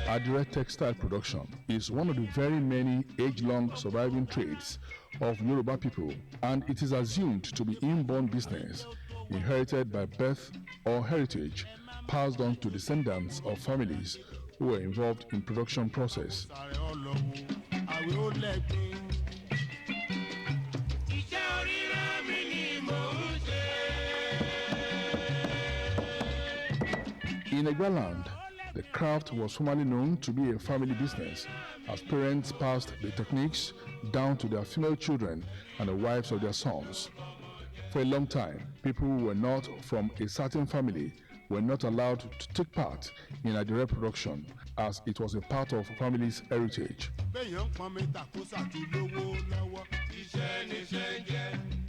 Adire textile production is one of the very many age-long surviving trades of Yoruba people, and it is assumed to be inborn business, inherited by birth or heritage, passed on to descendants of families who were involved in production process. In Egbaland, the craft was formerly known to be a family business, as parents passed the techniques down to their female children and the wives of their sons. For a long time, people who were not from a certain family were not allowed to take part in Adire production, as it was a part of family's heritage.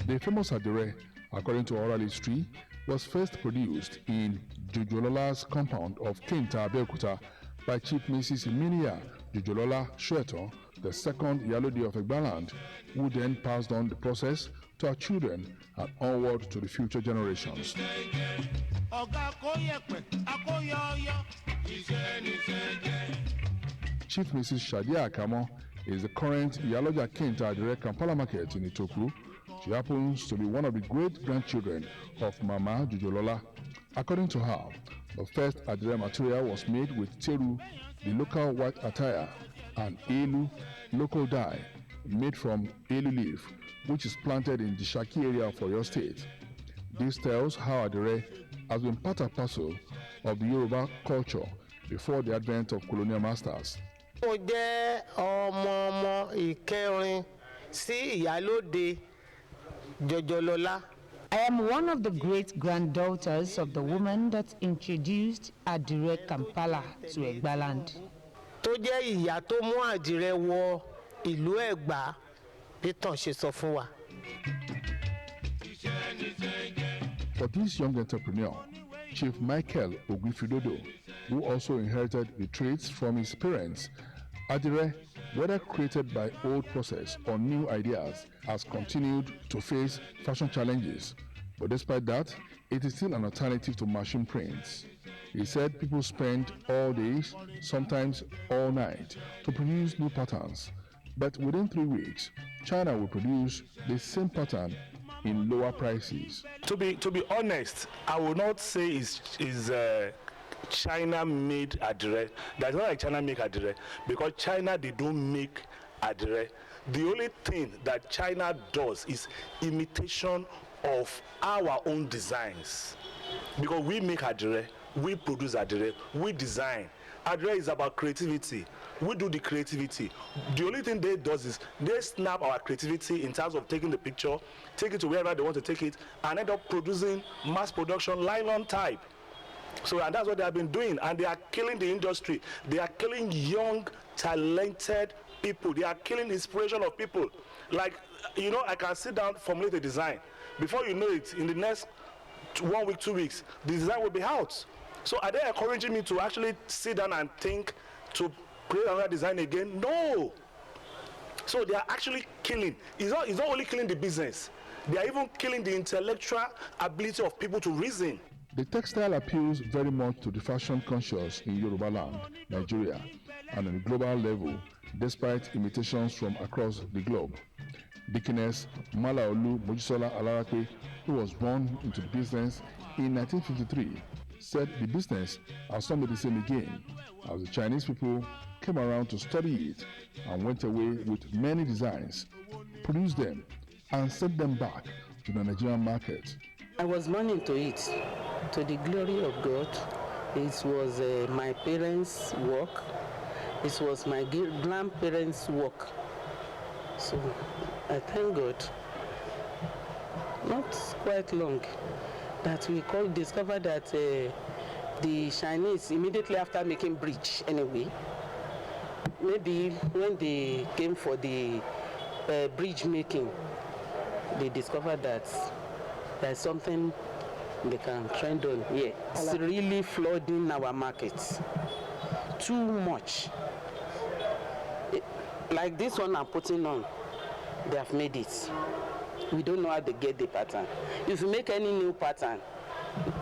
The famous Adire, according to oral history, was first produced in Jojolola's compound of Kenta, Abeokuta by Chief Mrs. Emilia Jojolola Shueto, the second Yalode of Egbaland, who then passed on the process to her children and onward to the future generations. Chief Mrs. Shadia Akamo is the current Yaloja Kenta Adire Kampala Market in Itoku. She happens to be one of the great-grandchildren of Mama Jojolola. According to her, the first Adire material was made with teru, the local white attire, and elu, local dye, made from elu leaf, which is planted in the Shaki area of Oyo State. This tells how Adire has been part and parcel of the Yoruba culture before the advent of colonial masters. I am one of the great-granddaughters of the woman that introduced Adire Kampala to Egbaland. For this young entrepreneur, Chief Michael Ogwifidodo, who also inherited the trades from his parents, Adire, whether created by old process or new ideas, has continued to face fashion challenges. But despite that, it is still an alternative to machine prints. He said people spend all days, sometimes all night, to produce new patterns. But within 3 weeks, China will produce the same pattern in lower prices. To be honest, I would not say is China made Adire. That's not like China make Adire, because China, they don't make Adire. The only thing that China does is imitation of our own designs, because we make Adire, we produce Adire, we design. Adire is about creativity. We do the creativity. The only thing they do is they snap our creativity in terms of taking the picture, take it to wherever they want to take it, and end up producing mass production nylon type. So, and that's what they have been doing, and they are killing the industry. They are killing young, talented people. They are killing the inspiration of people. Like, you know, I can sit down, formulate a design. Before you know it, in the next 1 week, 2 weeks, the design will be out. So are they encouraging me to actually sit down and think to create another design again? No. So they are actually killing. It's not only killing the business. They are even killing the intellectual ability of people to reason. The textile appeals very much to the fashion conscious in Yoruba land, Nigeria, and on a global level, despite imitations from across the globe. Dickiness Malaolu Mojisola Alarape, who was born into the business in 1953, said the business has not been the same again, as the Chinese people came around to study it and went away with many designs, produced them, and sent them back to the Nigerian market. I was born into it. To the glory of God, it was my parents' work. It was my grandparents' work. So I thank God. Not quite long that we discovered that the Chinese, immediately after making bridge anyway, maybe when they came for the bridge making, they discovered that there's something they can trend on here. It's really flooding our markets. Too much. Like this one I'm putting on, they have made it. We don't know how they get the pattern. If you make any new pattern,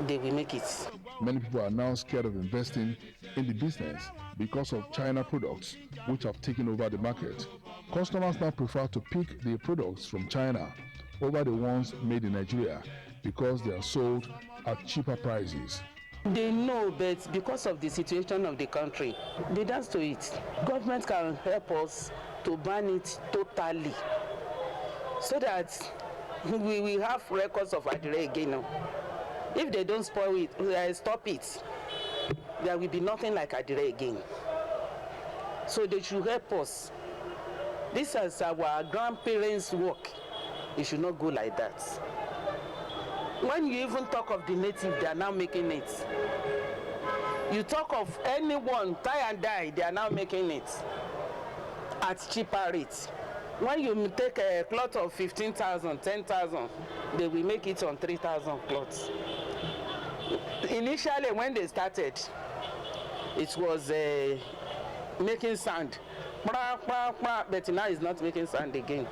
they will make it. Many people are now scared of investing in the business because of China products, which have taken over the market. Customers now prefer to pick the products from China over the ones made in Nigeria because they are sold at cheaper prices. They know, but because of the situation of the country, they dance to it. Government can help us to ban it totally, so that we will have records of adire again. If they don't spoil it, stop it, there will be nothing like adire again. So they should help us. This is our grandparents' work. It should not go like that. When you even talk of the native, they are now making it. You talk of anyone, tie and die, they are now making it at cheaper rates. When you take a cloth of 15,000, 10,000, they will make it on 3,000 cloths. Initially, when they started, it was making sand, but now it's not making sand again.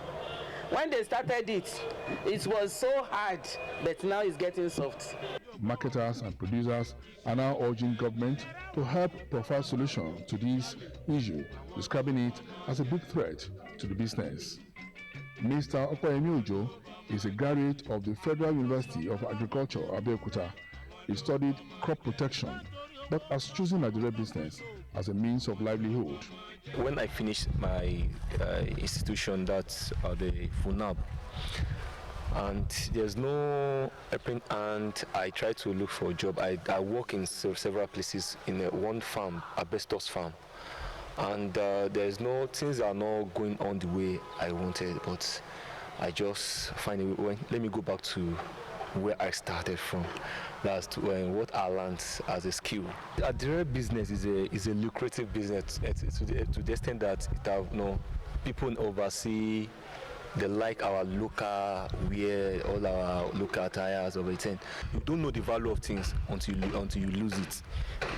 When they started it, it was so hard, but now it's getting soft. Marketers and producers are now urging government to help provide solutions to this issue, describing it as a big threat to the business. Mr. Okoyemi Ojo is a graduate of the Federal University of Agriculture, Abeokuta. He studied crop protection, but has chosen adire business as a means of livelihood. When I finished my institution, that's the FUNAB, and there's no helping hand, I tried to look for a job. I work in several places in one farm, asbestos farm, and there's no, things are not going on the way I wanted, but I just find a way, let me go back to where I started from. That's what I learned as a skill. Adire business is a lucrative business to the extent that it have, people overseas, they like our local wear, all our local attires of everything. You don't know the value of things until you lose it.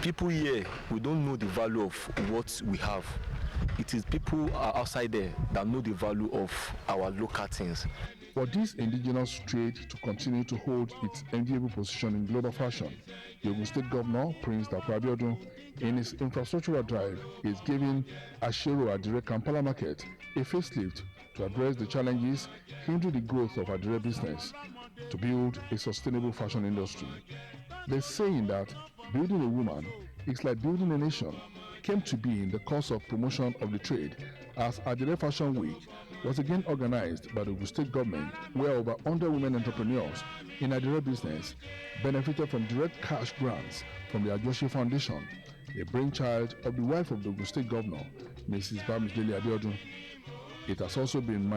People here, we don't know the value of what we have. It is people outside there that know the value of our local things. For this indigenous trade to continue to hold its enviable position in global fashion, the Ogun State Governor, Prince Dapper Abiodun, in his infrastructural drive, is giving Ashero Adire Kampala market a facelift to address the challenges hindering the growth of adire business to build a sustainable fashion industry. The saying that building a woman is like building a nation came to be in the course of promotion of the trade, as Adire Fashion Week was again organized by the Ogun State government, where over 100 women entrepreneurs in adire business benefited from direct cash grants from the Ajoshi Foundation, a brainchild of the wife of the Ogun State governor, Mrs. Bamisdele Abiodun. It has also been